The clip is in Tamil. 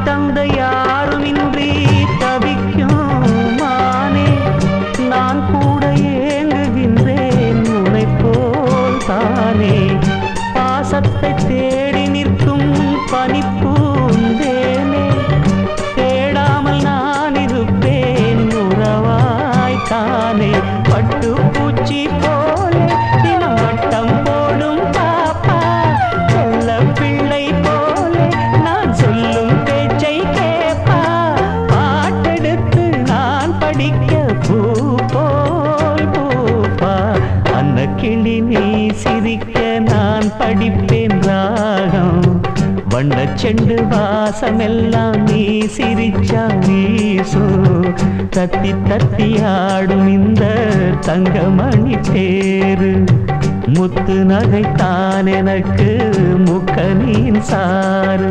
தந்தை யாருமின்றி தவிக்கும் மானே, நான் கூட ஏங்குகின்றேன் உன்னை போல் தானே. பாசத்தை தேடி நிற்கும் பனிப்பூந்தேனே, தேடாமல் நான் இருப்பேன் உறவாய்த்தானே. பட்டு பூச்சி போலே தினம் வட்டம் போடும் பாப்பா, சொல்ல பிள்ளை போலே நான் சொல்லும் பேச்சை கேப்பா. பாட்டெடுத்து நான் படிக்க பூ போல் பூப்பா, அந்த கிளி நீ சிரிக்க நான் படிப்பேன் ராகம். வண்ணச் செண்டு வாசமெல்லாம் நீ சிரிச்சா வீசும். தத்தி தத்தி ஆடும் இந்த தங்கமணி தேரு, முத்து நகைத்தான் எனக்கு முக்கனின் சாறு.